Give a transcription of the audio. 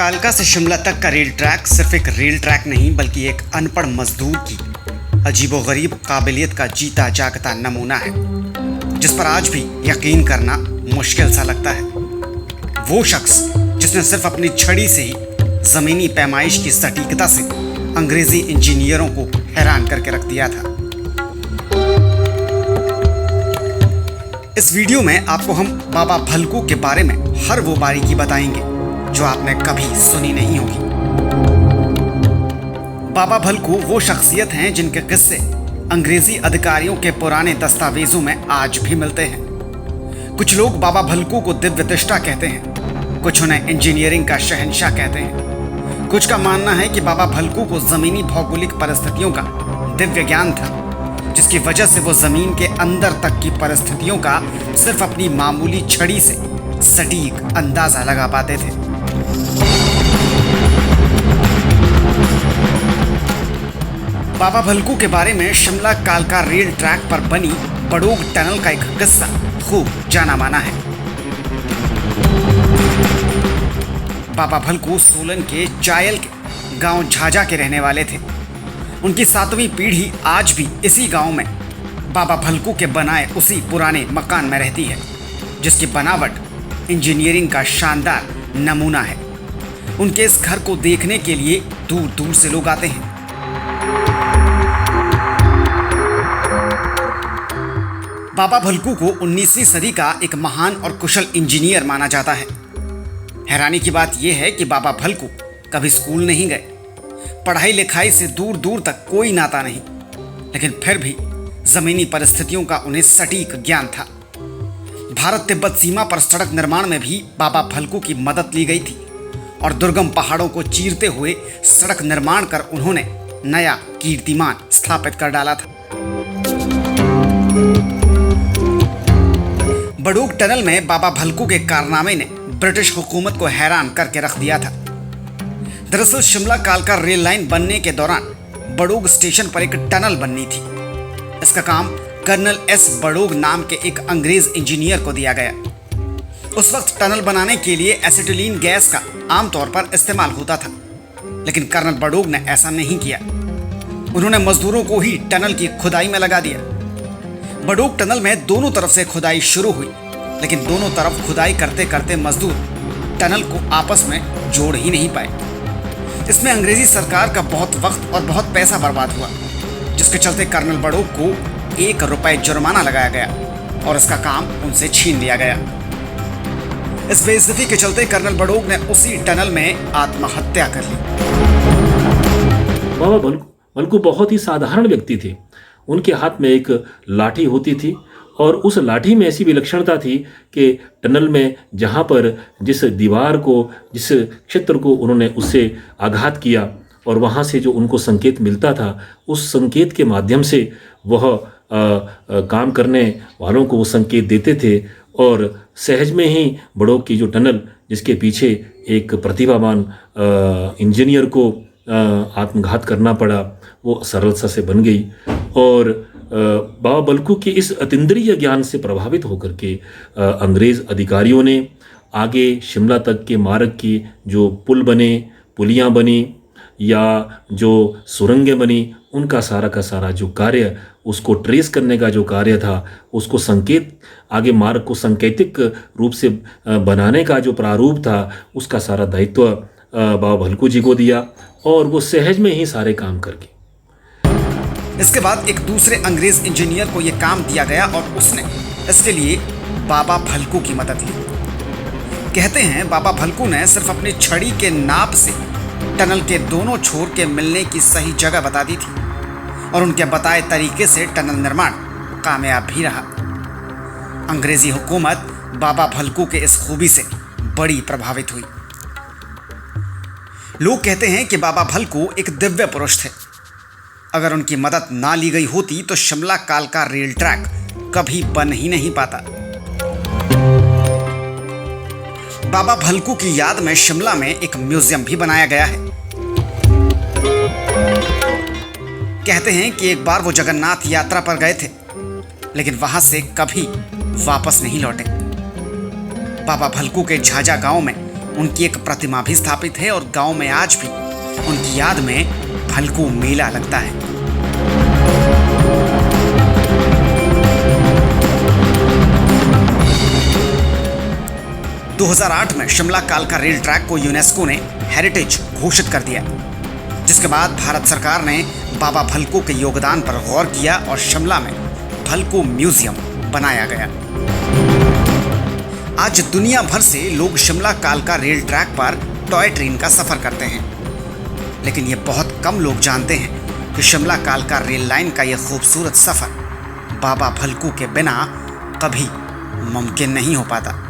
कालका से शिमला तक का रेल ट्रैक सिर्फ एक रेल ट्रैक नहीं बल्कि एक अनपढ़ मजदूर की अजीबोगरीब काबिलियत का जीता जागता नमूना है, जिस पर आज भी यकीन करना मुश्किल सा लगता है। वो शख्स जिसने सिर्फ अपनी छड़ी से ही जमीनी पैमाइश की सटीकता से अंग्रेजी इंजीनियरों को हैरान करके रख दिया था। इस वीडियो में आपको हम बाबा भलकू के बारे में हर वो बारीकी बताएंगे जो आपने कभी सुनी नहीं होगी। बाबा भलकू वो शख्सियत हैं जिनके किस्से अंग्रेजी अधिकारियों के पुराने दस्तावेजों में आज भी मिलते हैं। कुछ लोग बाबा भलकू को दिव्य दृष्टा कहते हैं, कुछ उन्हें इंजीनियरिंग का शहंशाह कहते हैं। कुछ का मानना है कि बाबा भलकू को जमीनी भौगोलिक परिस्थितियों का दिव्य ज्ञान था, जिसकी वजह से वो जमीन के अंदर तक की परिस्थितियों का सिर्फ अपनी मामूली छड़ी से सटीक अंदाजा लगा पाते थे। बाबा भलकू के बारे में शिमला कालका रेल ट्रैक पर बनी बड़ोग टनल का एक किस्सा खूब जाना माना है। बाबा भलकू सोलन के चायल के गांव झाझा के रहने वाले थे। उनकी 7वीं पीढ़ी आज भी इसी गांव में बाबा भलकू के बनाए उसी पुराने मकान में रहती है, जिसकी बनावट इंजीनियरिंग का शानदार नमूना है। उनके इस घर को देखने के लिए दूर दूर से लोग आते हैं। बाबा भलकू को 19वीं सदी का एक महान और कुशल इंजीनियर माना जाता है। हैरानी की बात यह है कि बाबा भलकू कभी स्कूल नहीं गए, पढ़ाई लिखाई से दूर दूर तक कोई नाता नहीं, लेकिन फिर भी जमीनी परिस्थितियों का उन्हें सटीक ज्ञान था। भारत तिब्बत सीमा पर सड़क निर्माण में भी बाबा भलकू की मदद ली गई थी और दुर्गम पहाड़ों को चीरते हुए सड़क निर्माण कर उन्होंने नया कीर्तिमान स्थापित कर डाला था। बड़ोग टनल में बाबा भलकू के कारनामे ने ब्रिटिश हुकूमत को हैरान करके रख दिया था। दरअसल शिमला कालका रेल लाइन बनने के दौरान बड़ोग स्टेशन पर एक टनल बननी थी। इसका काम कर्नल एस बड़ोग नाम के एक अंग्रेज इंजीनियर को दिया गया। उस वक्त टनल बनाने के लिए एसिटिलीन गैस का आमतौर पर इस्तेमाल होता था, लेकिन कर्नल बड़ोग ने ऐसा नहीं किया। उन्होंने मजदूरों को ही टनल की खुदाई में लगा दिया। बड़ोग टनल में दोनों तरफ से खुदाई शुरू हुई, लेकिन दोनों तरफ खुदाई करते करते मजदूर टनल को आपस में जोड़ ही नहीं पाए। इसमें अंग्रेजी सरकार का बहुत वक्त और बहुत पैसा बर्बाद हुआ, जिसके चलते कर्नल बड़ोग को ₹1 जुर्माना लगाया गया और इसका काम उनसे छीन लिया गया। इस बेइज्जती के चलते कर्नल बड़ोग ने उसी टनल में आत्महत्या कर ली। बाबा भलकू बहुत ही साधारण व्यक्ति थे। उनके हाथ में एक लाठी होती थी और उस लाठी में ऐसी विलक्षणता थी कि टनल में जहाँ पर जिस दीवार को, जिस क्षेत्र को उन्होंने उससे आघात किया और वहाँ से जो उनको संकेत मिलता था, उस संकेत के माध्यम से वह काम करने वालों को वो संकेत देते थे और सहज में ही बड़ोग की जो टनल, जिसके पीछे एक प्रतिभावान इंजीनियर को आत्मघात करना पड़ा, वो सरलता से बन गई। और बाबा भलकू के इस अतीन्द्रिय ज्ञान से प्रभावित होकर के अंग्रेज़ अधिकारियों ने आगे शिमला तक के मार्ग की जो पुल बने, पुलियाँ बनी या जो सुरंगें बनी, उनका सारा का सारा जो कार्य, उसको ट्रेस करने का जो कार्य था, उसको संकेत, आगे मार्ग को सांकेतिक रूप से बनाने का जो प्रारूप था, उसका सारा दायित्व बाबा भलकू जी को दिया और वो सहज में ही सारे काम करके। इसके बाद एक दूसरे अंग्रेज इंजीनियर को यह काम दिया गया और उसने इसके लिए बाबा भलकू की मदद ली। कहते हैं बाबा भलकू ने सिर्फ अपनी छड़ी के नाप से टनल के दोनों छोर के मिलने की सही जगह बता दी थी और उनके बताए तरीके से टनल निर्माण कामयाब भी रहा। अंग्रेजी हुकूमत बाबा भलकू के इस खूबी से बड़ी प्रभावित हुई। लोग कहते हैं कि बाबा भलकू एक दिव्य पुरुष थे। अगर उनकी मदद ना ली गई होती तो शिमला कालका रेल ट्रैक कभी बन ही नहीं पाता। बाबा भलकू की याद में शिमला में एक म्यूजियम भी बनाया गया है। कहते हैं कि एक बार वो जगन्नाथ यात्रा पर गए थे, लेकिन वहां से कभी वापस नहीं लौटे। बाबा भलकू के झाझा गांव में उनकी एक प्रतिमा भी स्थापित है और गांव में आज भी उनकी याद में भलकू मेला लगता है। दो 2008 में शिमला कालका रेल ट्रैक को यूनेस्को ने हेरिटेज घोषित कर दिया, जिसके बाद भारत सरकार ने बाबा भलकू के योगदान पर गौर किया और शिमला में भलकू म्यूजियम बनाया गया। आज दुनिया भर से लोग शिमला कालका rail track per toy train का सफर करते हैं, लेकिन ये बहुत कम लोग जानते हैं कि शिमला कालका रेल लाइन का यह खूबसूरत सफर बाबा भलकू के बिना कभी मुमकिन नहीं हो पाता।